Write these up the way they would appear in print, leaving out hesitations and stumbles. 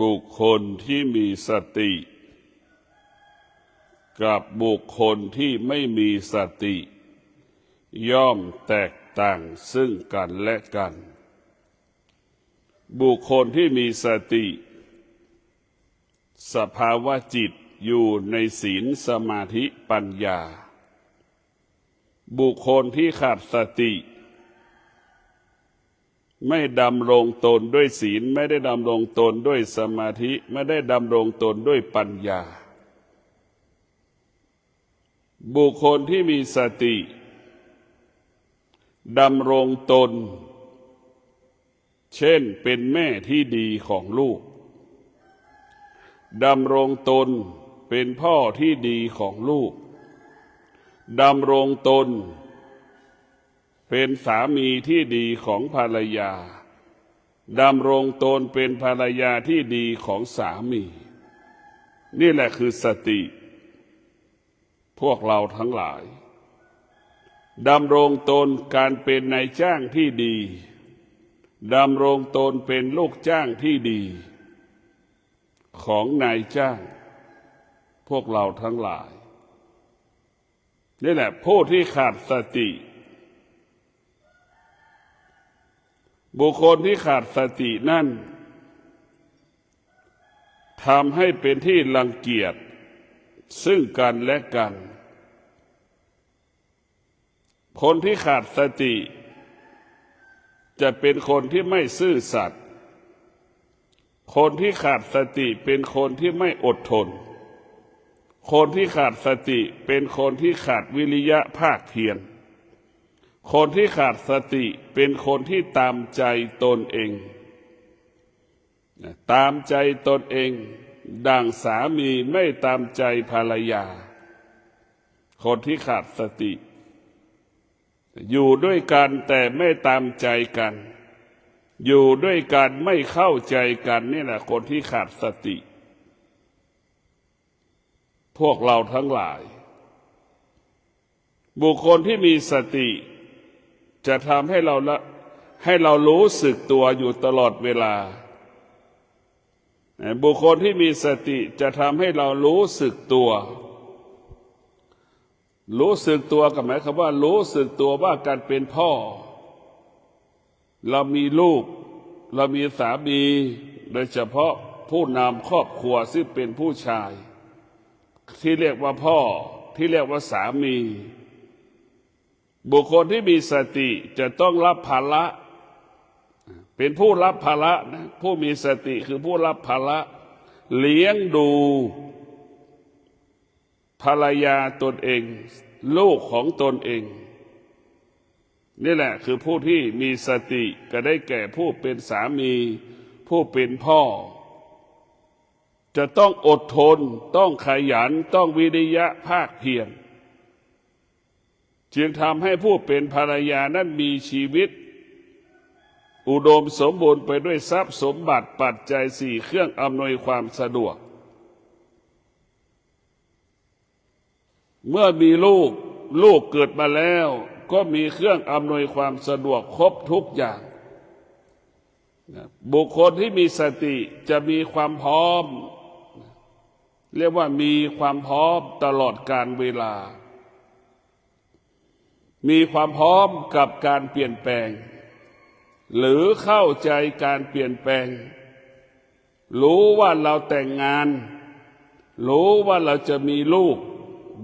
บุคคลที่มีสติกับบุคคลที่ไม่มีสติย่อมแตกต่างซึ่งกันและกันบุคคลที่มีสติสภาวะจิตอยู่ในศีลสมาธิปัญญาบุคคลที่ขาดสติไม่ดำรงตนด้วยศีลไม่ได้ดำรงตนด้วยสมาธิไม่ได้ดำรงตนด้วยปัญญาบุคคลที่มีสติดำรงตนเช่นเป็นแม่ที่ดีของลูกดำรงตนเป็นพ่อที่ดีของลูกดำรงตนเป็นสามีที่ดีของภรรยาดำรงตนเป็นภรรยาที่ดีของสามีนี่แหละคือสติพวกเราทั้งหลายดำรงตนการเป็นนายจ้างที่ดีดำรงตนเป็นลูกจ้างที่ดีของนายจ้างพวกเราทั้งหลายนี่แหละผู้ที่ขาดสติบุคคลที่ขาดสตินั่นทำให้เป็นที่รังเกียจซึ่งกันและกันคนที่ขาดสติจะเป็นคนที่ไม่ซื่อสัตย์คนที่ขาดสติเป็นคนที่ไม่อดทนคนที่ขาดสติเป็นคนที่ขาดวิริยะภาคเพียรคนที่ขาดสติเป็นคนที่ตามใจตนเองตามใจตนเองดั่งสามีไม่ตามใจภรรยาคนที่ขาดสติอยู่ด้วยกันแต่ไม่ตามใจกันอยู่ด้วยกันไม่เข้าใจกันนี่แหละคนที่ขาดสติพวกเราทั้งหลายบุคคลที่มีสติจะทำให้เรารู้สึกตัวอยู่ตลอดเวลาบุคคลที่มีสติจะทำให้เรารู้สึกตัวก็หมายความว่ารู้สึกตัวว่าการเป็นพ่อเรามีลูกเรามีสามีโดยเฉพาะผู้นำครอบครัวซึ่งเป็นผู้ชายที่เรียกว่าพ่อที่เรียกว่าสามีบุคคลที่มีสติจะต้องรับภาระเป็นผู้รับภาระนะผู้มีสติคือผู้รับภาระเลี้ยงดูภรรยาตนเองลูกของตนเองนี่แหละคือผู้ที่มีสติก็ได้แก่ผู้เป็นสามีผู้เป็นพ่อจะต้องอดทนต้องขยันต้องวิริยะภาคเพียรจึงทำให้ผู้เป็นภรรยานั้นมีชีวิตอุดมสมบูรณ์ไปด้วยทรัพย์สมบัติปัจจัยสี่เครื่องอำนวยความสะดวกเมื่อมีลูกเกิดมาแล้วก็มีเครื่องอำนวยความสะดวกครบทุกอย่างบุคคลที่มีสติจะมีความพร้อมเรียกว่ามีความพร้อมตลอดกาลเวลามีความพร้อมกับการเปลี่ยนแปลงหรือเข้าใจการเปลี่ยนแปลงรู้ว่าเราแต่งงานรู้ว่าเราจะมีลูก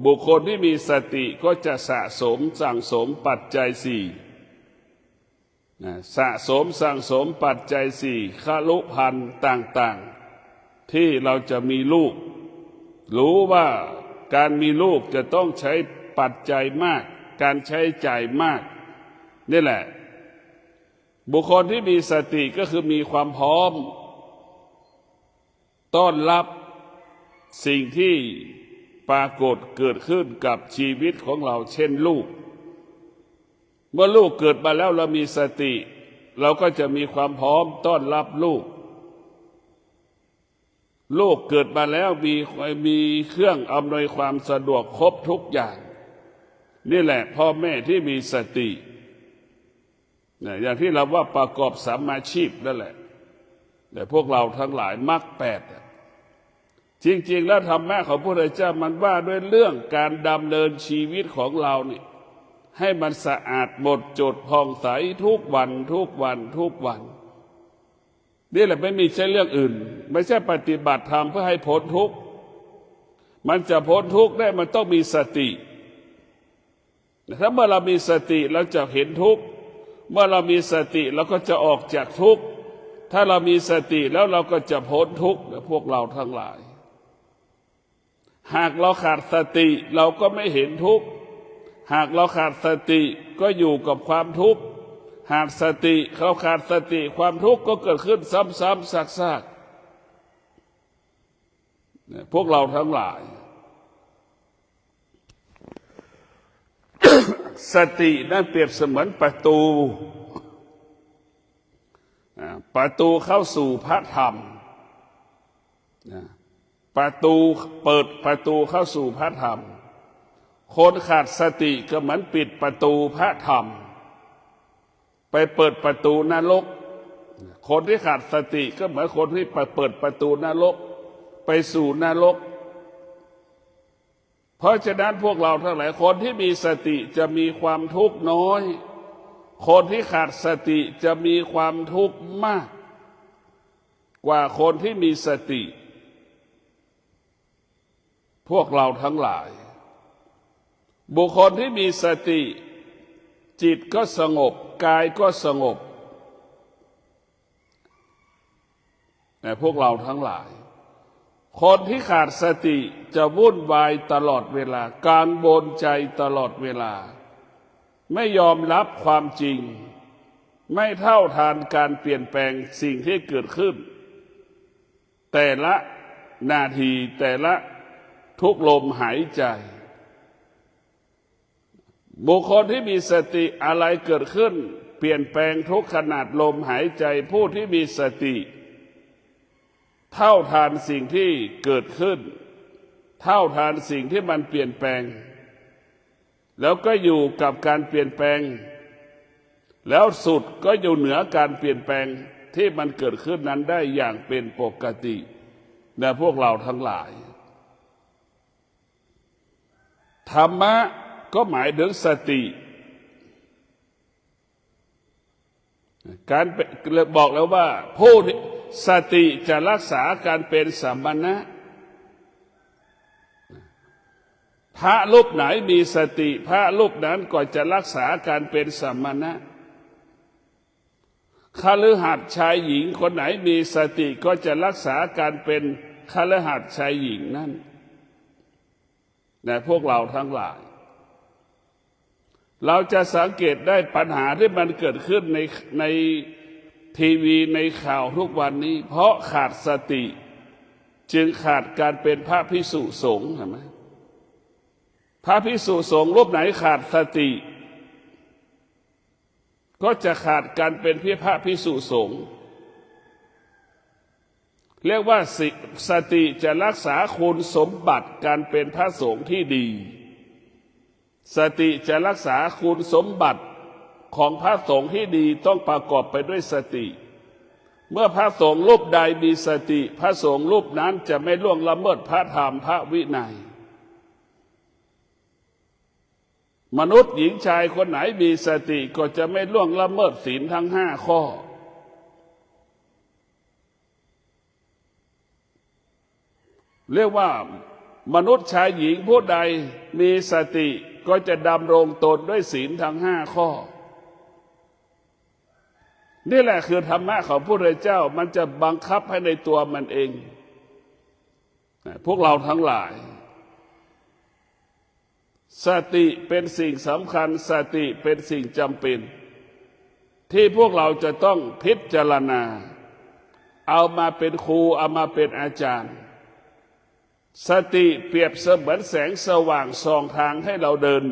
บุคคลที่มีสติก็จะสะสมสั่งสมปัจจัยสี่สะสมสั่งสมปัจจัยสี่คลุพันธ์ต่างๆที่เราจะมีลูกรู้ว่าการมีลูกจะต้องใช้ปัจจัยมากการใช้จ่ายมากนี่แหละบุคคลที่มีสติก็คือมีความพร้อมต้อนรับสิ่งที่ปรากฏเกิดขึ้นกับชีวิตของเราเช่นลูกเมื่อลูกเกิดมาแล้วเรามีสติเราก็จะมีความพร้อมต้อนรับลูกเกิดมาแล้วมีเครื่องอำนวยความสะดวกครบทุกอย่างนี่แหละพ่อแม่ที่มีสติอย่างที่เราว่าประกอบสัมมาชีพนั่นแหละ แต่พวกเราทั้งหลายมรรคแปดจริงๆแล้วธรรมะของพระพุทธเจ้ามันว่าด้วยเรื่องการดำเนินชีวิตของเรานี่ให้มันสะอาดหมดจดผ่องใสทุกวันทุกวันทุกวันนี่แหละไม่มีใช่เรื่องอื่นไม่ใช่ปฏิบัติธรรมเพื่อให้พ้นทุกข์มันจะพ้นทุกข์ได้มันต้องมีสติถ้าเมื่อเรามีสติเราจะเห็นทุกข์เมื่อเรามีสติเราก็จะออกจากทุกข์ถ้าเรามีสติแล้วเราก็จะพ้นทุกข์พวกเราทั้งหลายหากเราขาดสติเราก็ไม่เห็นทุกข์หากเราขาดสติก็อยู่กับความทุกข์หากสติเราขาดสติความทุกข์ก็เกิดขึ้นซ้ำๆซากๆพวกเราทั้งหลาย สตินั้นเปรียบเสมือนประตูเข้าสู่พระธรรมประตูเปิดประตูเข้าสู่พระธรรมคนขาดสติก็เหมือนปิดประตูพระธรรมไปเปิดประตูนรกคนที่ขาดสติก็เหมือนคนที่ไปเปิดประตูนรกไปสู่นรกเพราะฉะนั้นพวกเราทั้งหลายคนที่มีสติจะมีความทุกข์น้อยคนที่ขาดสติจะมีความทุกข์มากกว่าคนที่มีสติพวกเราทั้งหลายบุคคลที่มีสติจิตก็สงบกายก็สงบแต่พวกเราทั้งหลายคนที่ขาดสติจะวุ่นวายตลอดเวลากังวลใจตลอดเวลาไม่ยอมรับความจริงไม่เท่าทานการเปลี่ยนแปลงสิ่งที่เกิดขึ้นแต่ละนาทีแต่ละทุกลมหายใจบุคคลที่มีสติอะไรเกิดขึ้นเปลี่ยนแปลงทุกขนาดลมหายใจผู้ที่มีสติเท่าทานสิ่งที่เกิดขึ้นเท่าทานสิ่งที่มันเปลี่ยนแปลงแล้วก็อยู่กับการเปลี่ยนแปลงแล้วสุดก็อยู่เหนือการเปลี่ยนแปลงที่มันเกิดขึ้นนั้นได้อย่างเป็นปกตินะพวกเราทั้งหลายธรรมะก็หมายถึงสติการบอกแล้วว่าผู้สติจะรักษาการเป็นสมณะพระรูปไหนมีสติพระรูปนั้นก็จะรักษาการเป็นสมณะคฤหัสถ์ชายหญิงคนไหนมีสติก็จะรักษาการเป็นคฤหัสถ์ชายหญิงนั่นแต่พวกเราทั้งหลายเราจะสังเกตได้ปัญหาที่มันเกิดขึ้นในทีวีในข่าวทุกวันนี้เพราะขาดสติจึงขาดการเป็นพระภิกษุสงฆ์เห็นไหมพระภิกษุสงฆ์รูปไหนขาดสติก็จะขาดการเป็นพระภิกษุสงฆ์เรียกว่าสติจะรักษาคุณสมบัติการเป็นพระสงฆ์ที่ดีสติจะรักษาคุณสมบัติของพระสงฆ์ที่ดีต้องประกอบไปด้วยสติเมื่อพระสงฆ์รูปใดมีสติพระสงฆ์รูปนั้นจะไม่ล่วงละเมิดพระธรรมพระวินัยมนุษย์หญิงชายคนไหนมีสติก็จะไม่ล่วงละเมิดศีลทั้ง5 ข้อเรียกว่ามนุษย์ชายหญิงผู้ใดมีสติก็จะดำรงตนด้วยศีลทั้ง5 ข้อนี่แหละคือธรรมะของพระพุทธเจ้ามันจะบังคับให้ในตัวมันเองพวกเราทั้งหลายสติเป็นสิ่งสำคัญสติเป็นสิ่งจำเป็นที่พวกเราจะต้องพิจารณาเอามาเป็นครูเอามาเป็นอาจารย์สติเปรียบเสมือนแสงสว่างส่องทางให้เราเดิน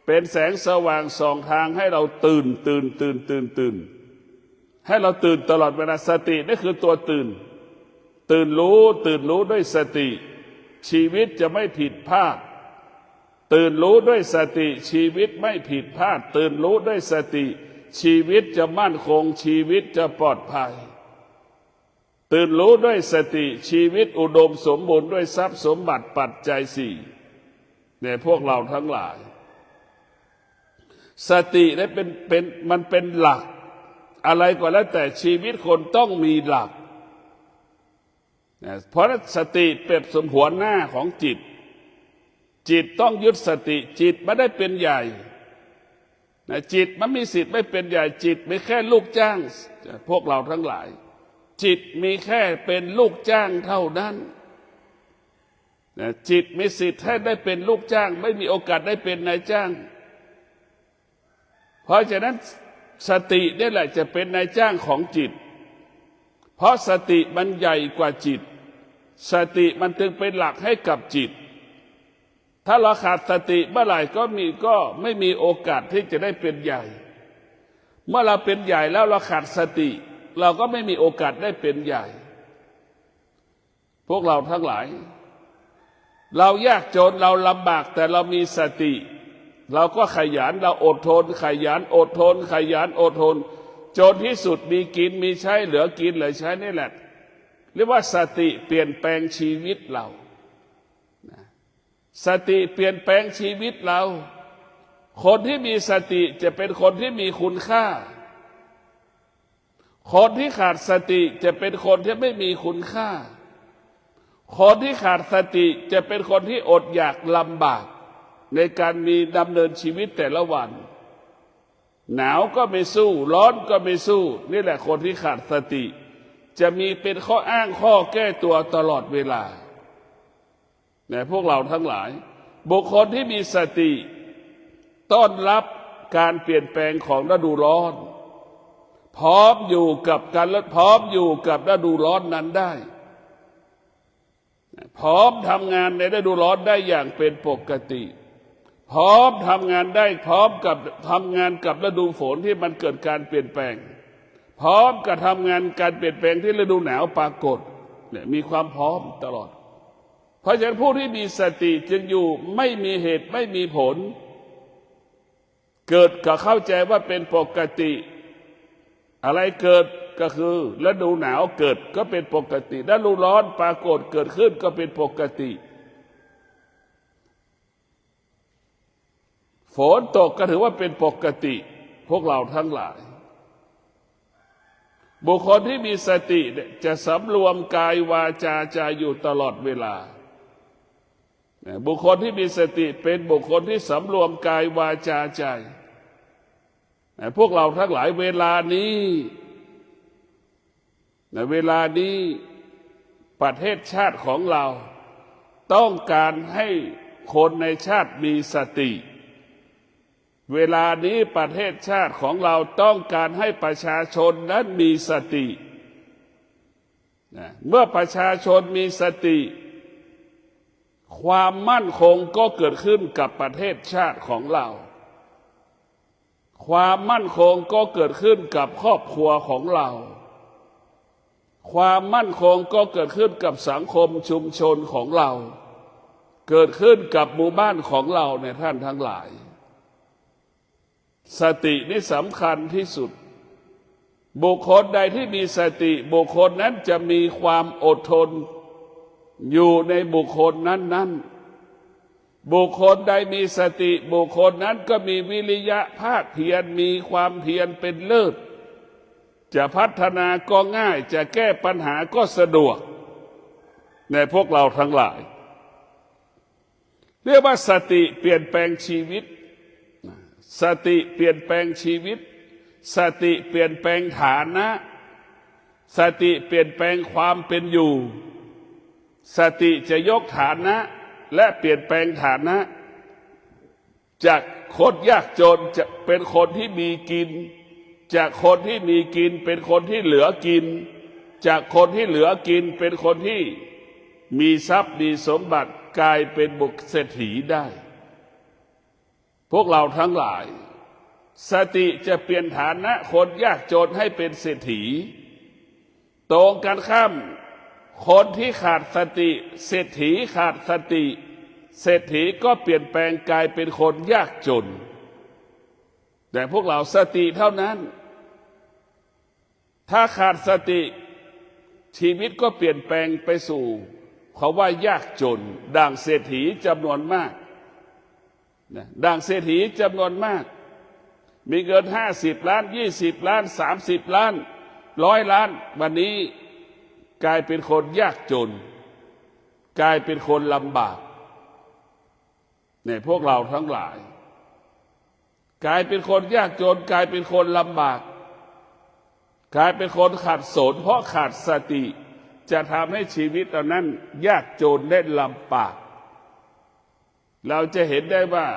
เป็นแสงสว่างส่องทางให้เราตื่นให้เราตื่นตลอดเวลาสตินี่คือตัวตื่นรู้ด้วยสติชีวิตจะไม่ผิดพลาดตื่นรู้ด้วยสติชีวิตไม่ผิดพลาดตื่นรู้ด้วยสติชีวิตจะมั่นคงชีวิตจะปลอดภัย ตื่นรู้ด้วยสติชีวิตอุดมสมบูรณ์ด้วยทรัพย์สมบัติปัจจัยสี่เนี่ยพวกเราทั้งหลายสติได้มันเป็นหลักอะไรก็แล้วแต่ชีวิตคนต้องมีหลักเพราะสติเปรียบเสมือนหัวหน้าของจิตจิตต้องยึดสติจิตไม่ได้เป็นใหญ่จิตมันมีสิทธิ์ไม่เป็นใหญ่จิตไม่แค่ลูกจ้างพวกเราทั้งหลายจิตมีแค่เป็นลูกจ้างเท่านั้นจิตมีสิทธิ์ให้ได้เป็นลูกจ้างไม่มีโอกาสได้เป็นนายจ้างเพราะฉะนั้นสตินี่แหละจะเป็นนายจ้างของจิตเพราะสติมันใหญ่กว่าจิตสติมันจึงเป็นหลักให้กับจิตถ้าเราขาดสติเมื่อไหร่ก็ไม่มีโอกาสที่จะได้เป็นใหญ่เมื่อเราเป็นใหญ่แล้วเราขาดสติเราก็ไม่มีโอกาสได้เป็นใหญ่พวกเราทั้งหลายเรายากจนเราลำบากแต่เรามีสติเราก็ขยันเราอดทนขยันอดทนขยันอดทนจนที่สุดมีกินมีใช้เหลือกินเหลือใช้นี่แหละเรียกว่าสติเปลี่ยนแปลงชีวิตเราสติเปลี่ยนแปลงชีวิตเราคนที่มีสติจะเป็นคนที่มีคุณค่าคนที่ขาดสติจะเป็นคนที่ไม่มีคุณค่าคนที่ขาดสติจะเป็นคนที่อดอยากลำบากในการมีดำเนินชีวิตแต่ละวันหนาวก็ไม่สู้ร้อนก็ไม่สู้นี่แหละคนที่ขาดสติจะมีเป็นข้ออ้างข้อแก้ตัวตลอดเวลาเนี่ยพวกเราทั้งหลายบุคคลที่มีสติต้อนรับการเปลี่ยนแปลงของฤดูร้อนพร้อมอยู่กับฤดูร้อนนั้นได้พร้อมทำงานในฤดูร้อนได้อย่างเป็นปกติพร้อมทำงานได้พร้อมกับทำงานกับฤดูฝนที่มันเกิดการเปลี่ยนแปลงพร้อมกับทำงานการเปลี่ยนแปลงที่ฤดูหนาวปรากฏเนี่ยมีความพร้อมตลอดเพราะฉะนั้นผู้ที่มีสติจึงอยู่ไม่มีเหตุไม่มีผลเกิดก็เข้าใจว่าเป็นปกติอะไรเกิดก็คือฤดูหนาวเกิดก็เป็นปกติฤดูร้อนปรากฏเกิดขึ้นก็เป็นปกติฝนตกก็ถือว่าเป็นปกติพวกเราทั้งหลายบุคคลที่มีสติจะสำรวมกายวาจาใจอยู่ตลอดเวลาบุคคลที่มีสติเป็นบุคคลที่สำรวมกายวาจาใจพวกเราทั้งหลายเวลานี้ประเทศชาติของเราต้องการให้คนในชาติมีสติเวลานี้ประเทศชาติของเราต้องการให้ประชาชนนั้นมีสติเมื่อประชาชนมีสติความมั่นคงก็เกิดขึ้นกับประเทศชาติของเราความมั่นคงก็เกิดขึ้นกับครอบครัวของเราความมั่นคงก็เกิดขึ้นกับสังคมชุมชนของเราเกิดขึ้นกับหมู่บ้านของเราในท่านทั้งหลายสตินี่สำคัญที่สุดบุคคลใดที่มีสติบุคคลนั้นจะมีความอดทนอยู่ในบุคคลนั้นบุคคลใดมีสติบุคคลนั้นก็มีวิริยะภาคเพียรมีความเพียรเป็นเลิศจะพัฒนาก็ง่ายจะแก้ปัญหาก็สะดวกในพวกเราทั้งหลายเรียกว่าสติเปลี่ยนแปลงชีวิตสติเปลี่ยนแปลงชีวิตสติเปลี่ยนแปลงฐานะสติเปลี่ยนแปลงความเป็นอยู่สติจะยกฐานะและเปลี่ยนแปลงฐานะจากคนยากจนจะเป็นคนที่มีกินจากคนที่มีกินเป็นคนที่เหลือกินจากคนที่เหลือกินเป็นคนที่มีทรัพย์มีสมบัติกลายเป็นบุคคลเศรษฐีได้พวกเราทั้งหลายสติจะเปลี่ยนฐานะคนยากจนให้เป็นเศรษฐีตรงกันข้ามคนที่ขาดสติเศรษฐีขาดสติเศรษฐีก็เปลี่ยนแปลงกลายเป็นคนยากจนแต่พวกเราสติเท่านั้นถ้าขาดสติ ชีวิตก็เปลี่ยนแปลงไปสู่เขาว่ายากจนดังเศรษฐีจำนวนมากนะดังเศรษฐีจำนวนมากมีเงิน50 ล้าน20 ล้าน30 ล้าน100 ล้านวันนี้กลายเป็นคนยากจนกลายเป็นคนลำบากเนี่ยพวกเราทั้งหลายกลายเป็นคนยากจนกลายเป็นคนลำบากกลายเป็นคนขาดสนเพราะขาดสติจะทำให้ชีวิตเรานั้นยากจนและลำบากเราจะเห็นได้ว่า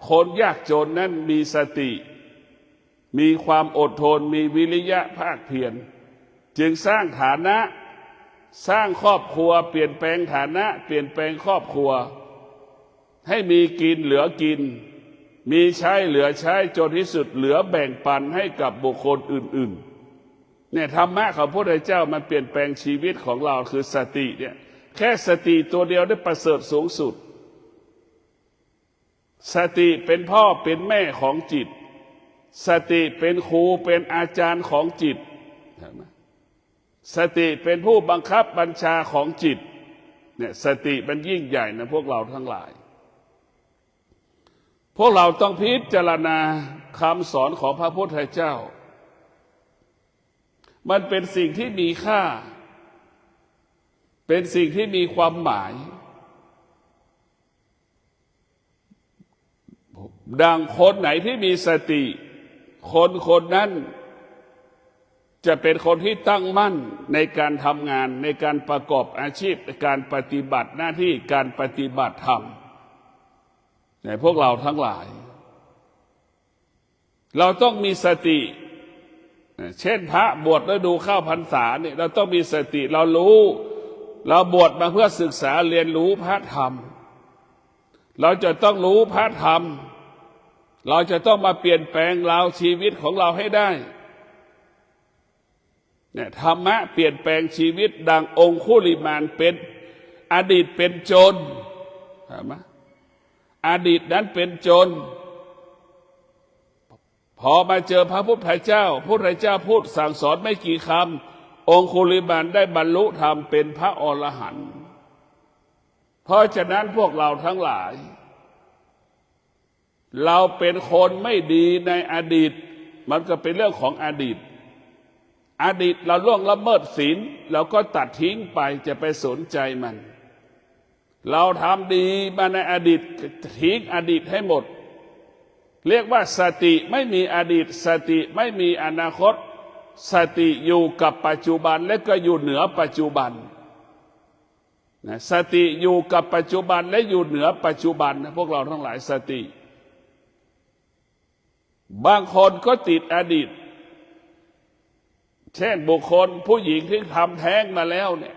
คนยากจนนั้นมีสติมีความอดทนมีวิริยะภาคเพียรจึงสร้างฐานะสร้างครอบครัวเปลี่ยนแปลงฐานะเปลี่ยนแปลงครอบครัวให้มีกินเหลือกินมีใช้เหลือใช้จนที่สุดเหลือแบ่งปันให้กับบุคคลอื่นๆเนี่ยธรรมะของพระพุทธเจ้ามันเปลี่ยนแปลงชีวิตของเราคือสติเนี่ยแค่สติตัวเดียวได้ประเสริฐสูงสุดสติเป็นพ่อเป็นแม่ของจิตสติเป็นครูเป็นอาจารย์ของจิตสติเป็นผู้บังคับบัญชาของจิตเนี่ยสติมันยิ่งใหญ่นะพวกเราทั้งหลายพวกเราต้องพิจารณาคำสอนของพระพุทธเจ้ามันเป็นสิ่งที่มีค่าเป็นสิ่งที่มีความหมายดังคนไหนที่มีสติคนนั้นจะเป็นคนที่ตั้งมั่นในการทำงานในการประกอบอาชีพการปฏิบัติหน้าที่การปฏิบัติธรรมในพวกเราทั้งหลายเราต้องมีสติเช่นพระบวชแล้วดูเข้าพรรษาเนี่ยเราต้องมีสติเรารู้เราบวชมาเพื่อศึกษาเรียนรู้พระธรรมเราจะต้องรู้พระธรรมเราจะต้องมาเปลี่ยนแปลงเราชีวิตของเราให้ได้เนี่ยธรรมะเปลี่ยนแปลงชีวิตดังองคุลิมานเป็นอดีตเป็นโจรเห็นไหมอดีตนั้นเป็นโจรพอมาเจอพระพุทธเจ้าพระพุทธเจ้าพูดสั่งสอนไม่กี่คำองคุลิมานได้บรรลุธรรมเป็นพระอรหันต์เพราะฉะนั้นพวกเราทั้งหลายเราเป็นคนไม่ดีในอดีตมันก็เป็นเรื่องของอดีตเราล่วงละเมิดศีลเราก็ตัดทิ้งไปจะไปสนใจมันเราทำดีมาในอดีตทิ้งอดีตให้หมดเรียกว่าสติไม่มีอดีตสติไม่มีอนาคตสติอยู่กับปัจจุบันและก็อยู่เหนือปัจจุบันสติอยู่กับปัจจุบันและอยู่เหนือปัจจุบันนะพวกเราทั้งหลายสติบางคนก็ติดอดีตเช่นบุคคลผู้หญิงที่ทำแท้งมาแล้วเนี่ย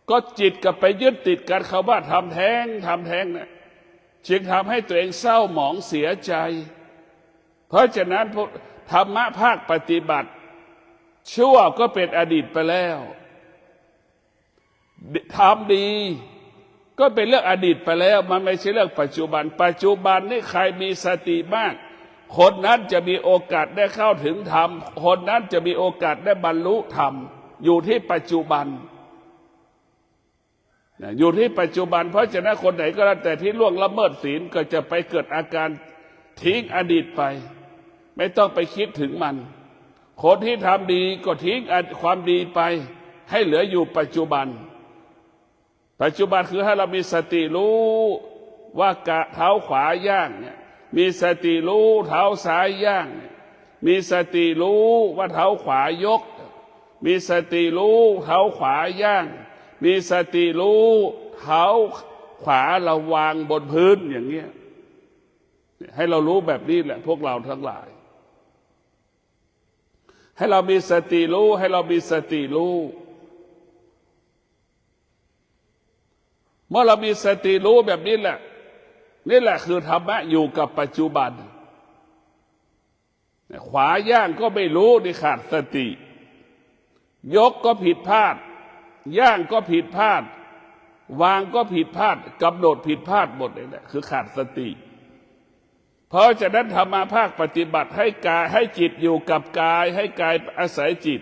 ก็จิตกับไปยึดติดกันคำว่าทำแท้งเนี่ยจึงทำให้ตัวเองเศร้าหมองเสียใจเพราะฉะนั้นธรรมะภาคปฏิบัติชั่วก็เป็นอดีตไปแล้วทำดีก็เป็นเรื่องอดีตไปแล้วมันไม่ใช่เรื่องปัจจุบันนี่ใครมีสติมากคนนั้นจะมีโอกาสได้เข้าถึงธรรมคนนั้นจะมีโอกาสได้บรรลุธรรมอยู่ที่ปัจจุบันอยู่ที่ปัจจุบันเพราะฉะนั้นคนไหนก็แล้วแต่ที่ล่วงละเมิดศีลก็จะไปเกิดอาการทิ้งอดีตไปไม่ต้องไปคิดถึงมันคนที่ทำดีก็ทิ้งความดีไปให้เหลืออยู่ปัจจุบันคือให้เรามีสติรู้ว่ากะเท้าขวาย่างเนี่ยมีสติรู้เท้าซ้ายย่างมีสติรู้ว่าเท้าขวายกมีสติรู้เท้าขวาย่างมีสติรู้เท้าขวาเราวางบนพื้นอย่างเงี้ยให้เรารู้แบบนี้แหละพวกเราทั้งหลายให้เรามีสติรู้ให้เรามีสติรู้เมื่อเรามีสติรู้แบบนี้แหละนี่แหละคือธรรมะอยู่กับปัจจุบันขวาย่างก็ไม่รู้นี่ขาดสติยกก็ผิดพลาดย่างก็ผิดพลาดวางก็ผิดพลาดกำหนดผิดพลาดหมดเลยแหละคือขาดสติเพราะฉะนั้นธรรมะภาคปฏิบัติให้กายให้จิตอยู่กับกายให้กายอาศัยจิต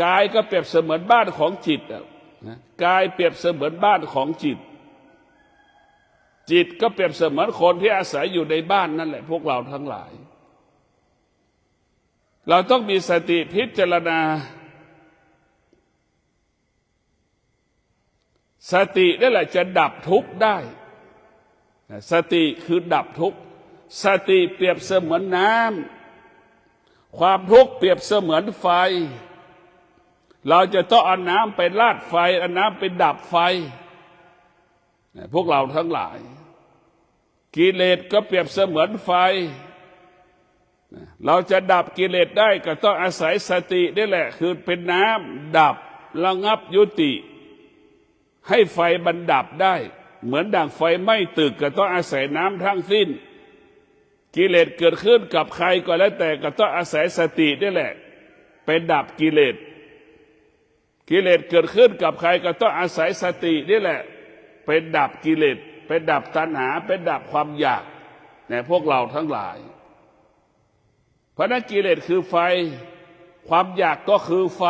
กายก็เปรียบเสมือนบ้านของจิตนะกายเปรียบเสมือนบ้านของจิตจิตก็เปรียบเสมือนคนที่อาศัยอยู่ในบ้านนั่นแหละพวกเราทั้งหลายเราต้องมีสติพิจารณาสตินั่นแหละจะดับทุกข์ได้สติคือดับทุกข์สติเปรียบเสมือนน้ำความทุกข์เปรียบเสมือนไฟเราจะต้องเอาน้ำไปราดไฟเอาน้ำไปดับไฟพวกเราทั้งหลายกิเลสก็เปรียบเสมือนไฟเราจะดับกิเลสได้ก็ต้องอาศัยสตินี่แหละคือเป็นน้ำดับระงับยุติให้ไฟมันดับได้เหมือนดั่งไฟไหม้ตึกก็ต้องอาศัยน้ำทั้งสิ้นกิเลสเกิดขึ้นกับใครก็แล้วแต่ก็ต้องอาศัยสตินี่แหละไปดับกิเลสกิเลสเกิดขึ้นกับใครก็ต้องอาศัยสตินี่แหละไปดับกิเลสไปดับตัณหาไปดับความอยากเนี่ยพวกเราทั้งหลายเพราะนั้นกิเลสคือไฟความอยากก็คือไฟ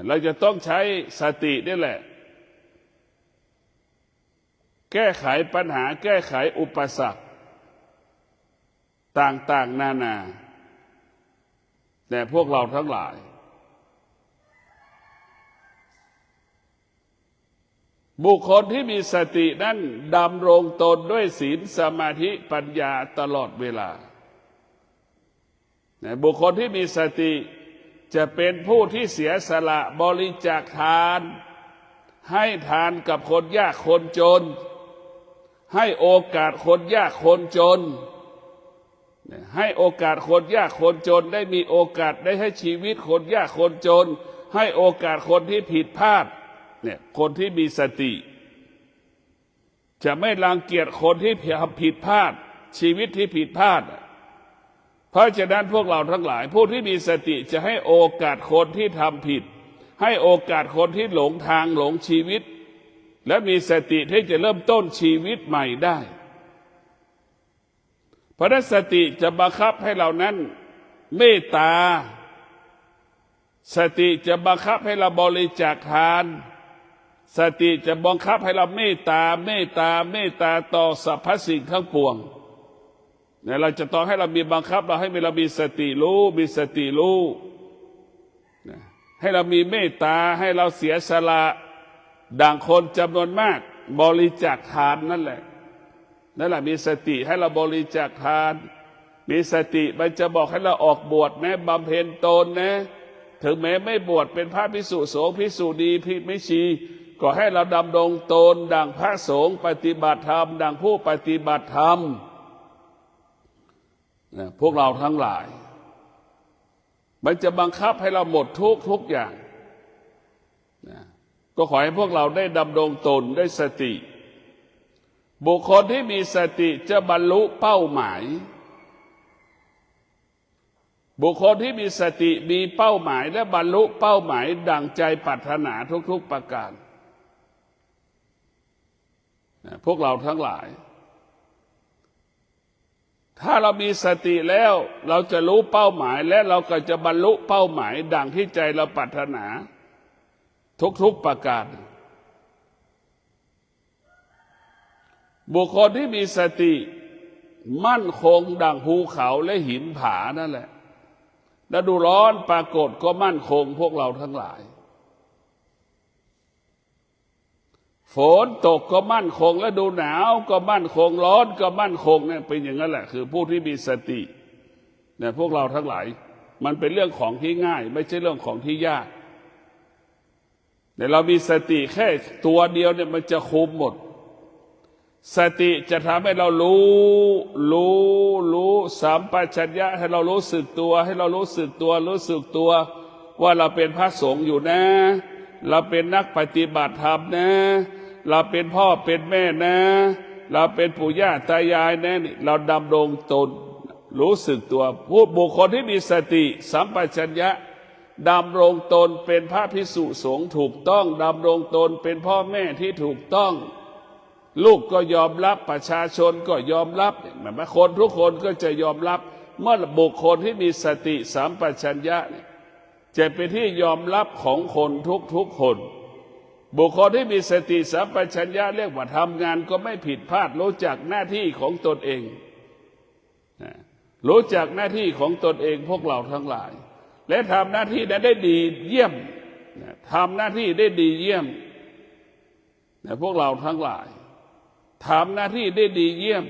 เราจะต้องใช้สตินี่แหละแก้ไขปัญหาแก้ไขอุปสรรคต่างๆนานาแต่พวกเราทั้งหลายบุคคลที่มีสตินั้นดำรงตนด้วยศีลสมาธิปัญญาตลอดเวลาบุคคลที่มีสติจะเป็นผู้ที่เสียสละบริจาคทานให้ทานกับคนยากคนจนให้โอกาสคนยากคนจนให้โอกาสคนยากคนจนได้มีโอกาสได้ให้ชีวิตคนยากคนจนให้โอกาสคนที่ผิดพลาดเนี่ยคนที่มีสติจะไม่รังเกียจคนที่ผิดพลาดชีวิตที่ผิดพลาดเพราะฉะนั้นพวกเราทั้งหลายผู้ที่มีสติจะให้โอกาสคนที่ทำผิดให้โอกาสคนที่หลงทางหลงชีวิตและมีสติที่จะเริ่มต้นชีวิตใหม่ได้เพราะนั้นสติจะบังคับให้เรานั้นเมตตาสติจะบังคับให้เราบริจาคทานสติจะบังคับให้เราเมตตาต่อสรรพสิ่งทั้งปวงเนี่ยเราจะต้องให้เรามีบังคับเราให้เรามีสติรู้มีสติรู้ให้เรามีเมตตาให้เราเสียสละดังคนจำนวนมากบริจาคทานนั่นแหละมีสติให้เราบริจาคทานมีสติมันจะบอกให้เราออกบวชนะบำเพ็ญตนนะถึงแม้ไม่บวชเป็นพระภิกษุสงฆ์ภิกษุณีภิกษุไม่ชีก็ให้เราดำรงตนดังพระสงฆ์ปฏิบัติธรรมดังผู้ปฏิบัติธรรมพวกเราทั้งหลายมันจะบังคับให้เราหมดทุกอย่างก็ขอให้พวกเราได้ดำรงตนด้วยสติบุคคลที่มีสติจะบรรลุเป้าหมายบุคคลที่มีสติมีเป้าหมายและบรรลุเป้าหมายดังใจปรารถนาทุกๆประการพวกเราทั้งหลายถ้าเรามีสติแล้วเราจะรู้เป้าหมายและเราก็จะบรรลุเป้าหมายดังที่ใจเราปรารถนาทุกๆประการบุคคลที่มีสติมั่นคงดังภูเขาและหินผานั่นแหละฤดูร้อนปรากฏก็มั่นคงพวกเราทั้งหลายฝนตกก็มั่นคงฤดูหนาวก็มั่นคงร้อนก็มั่นคงเนี่ยเป็นอย่างนั้นแหละคือผู้ที่มีสติเนี่ยพวกเราทั้งหลายมันเป็นเรื่องของที่ง่ายไม่ใช่เรื่องของที่ยากแต่เรามีสติแค่ตัวเดียวเนี่ยมันจะคุมหมดสติจะทำให้เรารู้สัมปชัญญะให้เรารู้สึกตัวให้เรารู้สึกตัวว่าเราเป็นพระสงฆ์อยู่นะเราเป็นนักปฏิบัติธรรมนะเราเป็นพ่อเป็นแม่นะเราเป็นปู่ย่าตายายนะเราดำรงตนรู้สึกตัวผู้บุคคลที่มีสติสัมปชัญญะดำรงตนเป็นพระภิกษุสงฆ์ถูกต้องดำรงตนเป็นพ่อแม่ที่ถูกต้องลูกก็ยอมรับประชาชนก็ยอมรับหมายว่าคนทุกคนก็จะยอมรับเมื่อบุคคลที่มีสติสัมปชัญญะ จะเป็นที่ยอมรับของคนทุกคน บุคคลที่มีสติสัมปชัญญะเรียกว่าทำงานก็ไม่ผิดพลาดรู้จักหน้าที่ของตนเองรู้จักหน้าที่ของตนเองพวกเราทั้งหลายและทำหน้าที่นั้นได้ดีเยี่ยมทำหน้าที่ได้ดีเยี่ยมพวกเราทั้งหลายทำหน้าที่ได้ดีเยี่ยม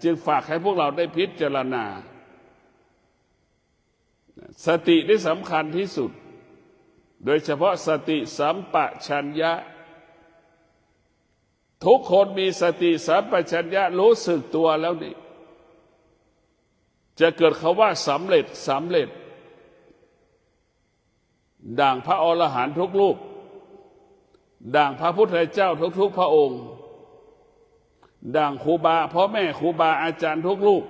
จึงฝากให้พวกเราได้พิจารณาสติได้สำคัญที่สุดโดยเฉพาะสติสัมปชัญญะทุกคนมีสติสัมปชัญญะรู้สึกตัวแล้วนี่จะเกิดคำว่าสำเร็จดั่งพระอรหันต์ทุกรูปดั่งพระพุทธเจ้าทุกพระองค์ดั่งครูบาพ่อแม่ครูบาอาจารย์ทุกรูป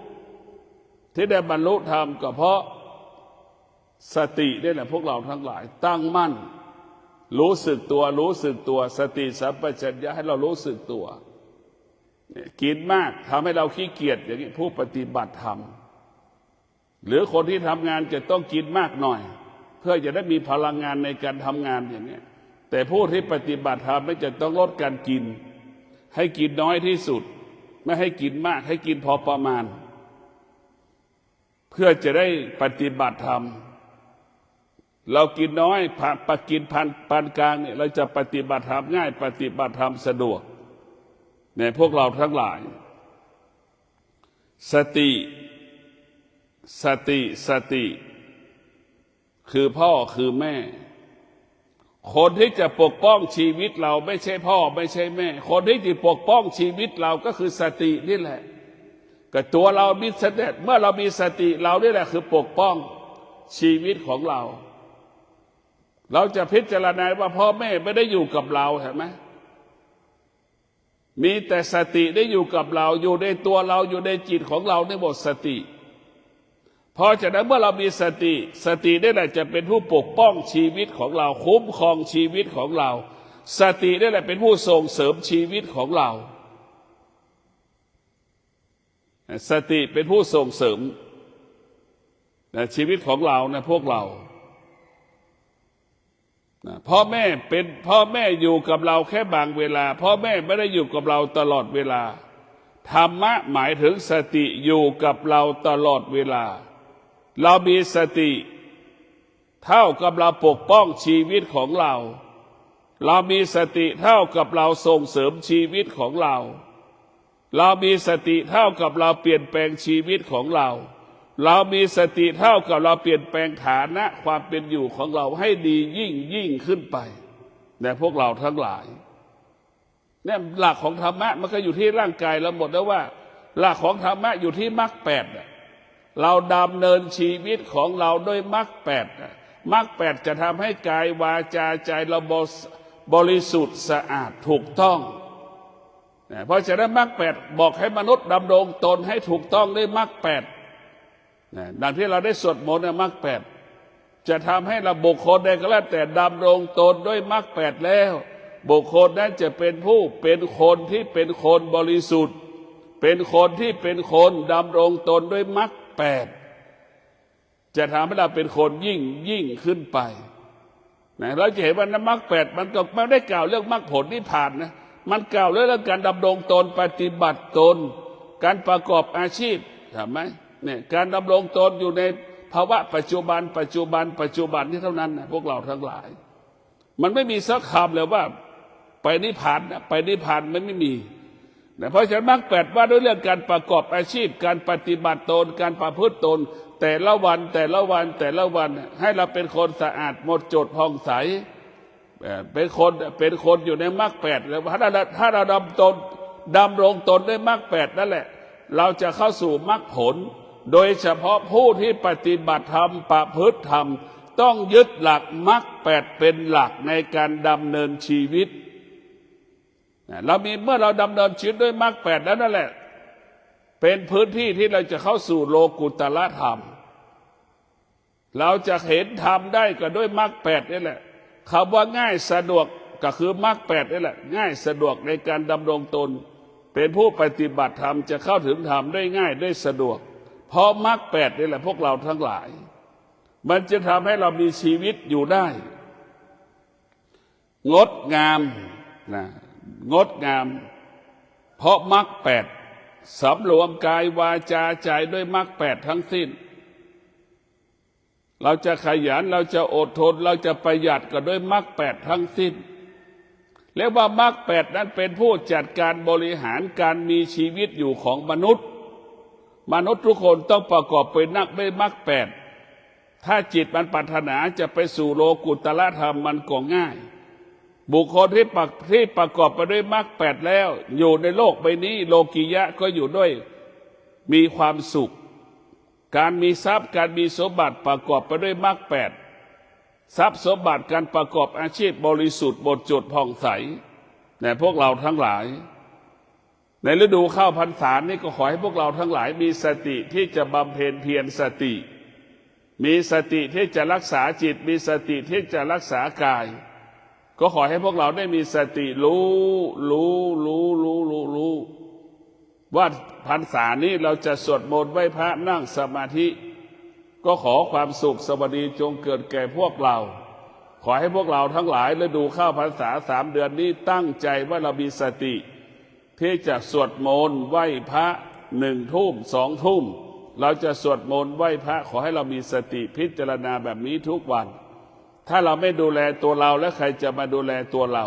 ที่ได้บรรลุธรรมก็เพราะสตินี่แหละพวกเราทั้งหลายตั้งมั่นรู้สึกตัวสติสัมปชัญญะให้เรารู้สึกตัวกินมากทำให้เราขี้เกียจอย่างนี้ผู้ปฏิบัติธรรมหรือคนที่ทำงานจะต้องกินมากหน่อยเพื่อจะได้มีพลังงานในการทำงานอย่างนี้แต่ผู้ที่ปฏิบัติธรรมไม่จะต้องลดการกินให้กินน้อยที่สุดไม่ให้กินมากให้กินพอประมาณเพื่อจะได้ปฏิบัติธรรมเรากินน้อยกินปานกลางเนี่ยเราจะปฏิบัติธรรมง่ายปฏิบัติธรรมสะดวกในพวกเราทั้งหลายสติคือพ่อคือแม่คนที่จะปกป้องชีวิตเราไม่ใช่พ่อไม่ใช่แม่คนที่จะปกป้องชีวิตเราก็คือสตินี่แหละกับตัวเรามีสติเมื่อเรามีสติเรานี่แหละคือปกป้องชีวิตของเราจะพิจารณาว่าพ่อแม่ไม่ได้อยู่กับเราเห็นไหมมีแต่สติได้อยู่กับเราอยู่ในตัวเราอยู่ในจิตของเราในบทสติเพราะฉะนั้นเมื่อเรามีสตินี่แหละจะเป็นผู้ปกป้องชีวิตของเราคุ้มครองชีวิตของเราสตินี่แหละเป็นผู้ส่งเสริมชีวิตของเราสติเป็นผู้ส่งเสริมชีวิตของเรานะพวกเราพ่อแม่อยู่กับเราแค่บางเวลาพ่อแม่ไม่ได้อยู่กับเราตลอดเวลาธรรมะหมายถึงสติอยู่กับเราตลอดเวลาเรามีสติเท่ากับเราปกป้องชีวิตของเรามีสติเท่ากับเราส่งเสริมชีวิตของเรามีสติเท่ากับเราเปลี่ยนแปลงชีวิตของเรามีสติเท่ากับเราเปลี่ยนแปลงฐานะความเป็นอยู่ของเราให้ดียิ่งขึ้นไปแต่พวกเราทั้งหลายเนี่ยหลักของธรรมะมันก็อยู่ที่ร่างกายเราหมดแล้วว่าหลักของธรรมะอยู่ที่มรรคแปดเราดำเนินชีวิตของเราด้วยมรรคแปดมรรคแปดจะทำให้กายวาจาใจเราบริสุทธิ์สะอาดถูกต้องเพราะฉะนั้นมรรคแปดบอกให้มนุษย์ดำรงตนให้ถูกต้องด้วยมรรคแปดดังที่เราได้สวดมนต์มรรคแปดจะทำให้เราบุคคลใดก็แล้วแต่ดำรงตนด้วยมรรคแปดแล้วบุคคลนั้นจะเป็นคนที่เป็นคนบริสุทธิ์เป็นคนที่เป็นคนดำรงตนด้วยมรรคแปดจะทำให้เราเป็นคนยิ่งขึ้นไปเราจะเห็นว่ามรรคแปดมันก็ไม่ได้กล่าวเรื่องมรรคผลนิพพานนะมันกล่าวเรื่องการดำรงตนปฏิบัติตนการประกอบอาชีพใช่ไหมเนี่ยการดำรงตนอยู่ในภาวะปัจจุบันนี่เท่านั้นนะพวกเราทั้งหลายมันไม่มีสักคำเลยว่าไปนิพพานนะไปนิพพานมันไม่มีเพราะฉะนั้นมรรคแปดว่าด้วยเรื่องการประกอบอาชีพการปฏิบัติตนการประพฤติตนแต่ละวันให้เราเป็นคนสะอาดหมดจดผ่องใสเป็นคนอยู่ในมรรคแปดแล้วถ้าเราดำรงตนด้วยมรรคแปดนั่นแหละเราจะเข้าสู่มรรคผลโดยเฉพาะผู้ที่ปฏิบัติธรรมประพฤติธรรมต้องยึดหลักมรรคแปดเป็นหลักในการดำเนินชีวิตเมื่อเราดำเนินชีวิตด้วยมรรคแปดนั่นแหละเป็นพื้นที่ที่เราจะเข้าสู่โลกุตตรธรรมเราจะเห็นธรรมได้ก็ด้วยมรรคแปดนี่แหละคำว่าง่ายสะดวกก็คือมรรคแปดนี่แหละง่ายสะดวกในการดำรงตนเป็นผู้ปฏิบัติธรรมจะเข้าถึงธรรมได้ง่ายได้สะดวกเพราะมรรคแปดนี่แหละพวกเราทั้งหลาย มันจะทำให้เรามีชีวิตอยู่ได้งดงามนะงดงามเพราะมรรคแปดสำรวมกายวาจาใจด้วยมรรคแปดทั้งสิ้นเราจะขยันเราจะอดทนเราจะประหยัดก็ด้วยมรรคแปดทั้งสิ้นแล้วว่ามรรคแปดนั้นเป็นผู้จัดการบริหารการมีชีวิตอยู่ของมนุษย์ทุกคนต้องประกอบเป็นนักด้วยมรรคแปดถ้าจิตมันปรารถนาจะไปสู่โลกุตละธรรมมันก็ง่ายบุคคลที่ประกอบไปด้วยมรรคแปดแล้วอยู่ในโลกใบนี้โลกิยะก็อยู่ด้วยมีความสุขการมีทรัพย์การมีสมบัติประกอบไปด้วยมรรคแปดทรัพย์สมบัติการประกอบอาชีพบริสุทธิ์หมดจดผ่องใสแต่พวกเราทั้งหลายในฤดูเข้าพรรษานี้ก็ขอให้พวกเราทั้งหลายมีสติที่จะบำเพ็ญเพียรสติมีสติที่จะรักษาจิตมีสติที่จะรักษากายก็ขอให้พวกเราได้มีสติรู้ว่าพรรษานี้เราจะสวดมนต์ไหว้พระนั่งสมาธิก็ขอความสุขสวัสดีจงเกิดแก่พวกเราขอให้พวกเราทั้งหลายฤดูเข้าพรรษา3 เดือนนี้ตั้งใจว่าเรามีสติที่จะสวดมนต์ไหว้พระ1 ทุ่ม 2 ทุ่มเราจะสวดมนต์ไหว้พระขอให้เรามีสติพิจารณาแบบนี้ทุกวันถ้าเราไม่ดูแลตัวเราแล้วใครจะมาดูแลตัวเรา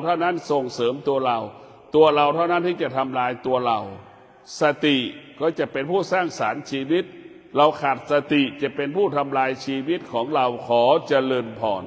เท่านั้นส่งเสริมตัวเราเท่านั้นที่จะทำลายตัวเราสติก็จะเป็นผู้สร้างสรรค์ชีวิตเราขาดสติจะเป็นผู้ทำลายชีวิตของเราขอเจริญพร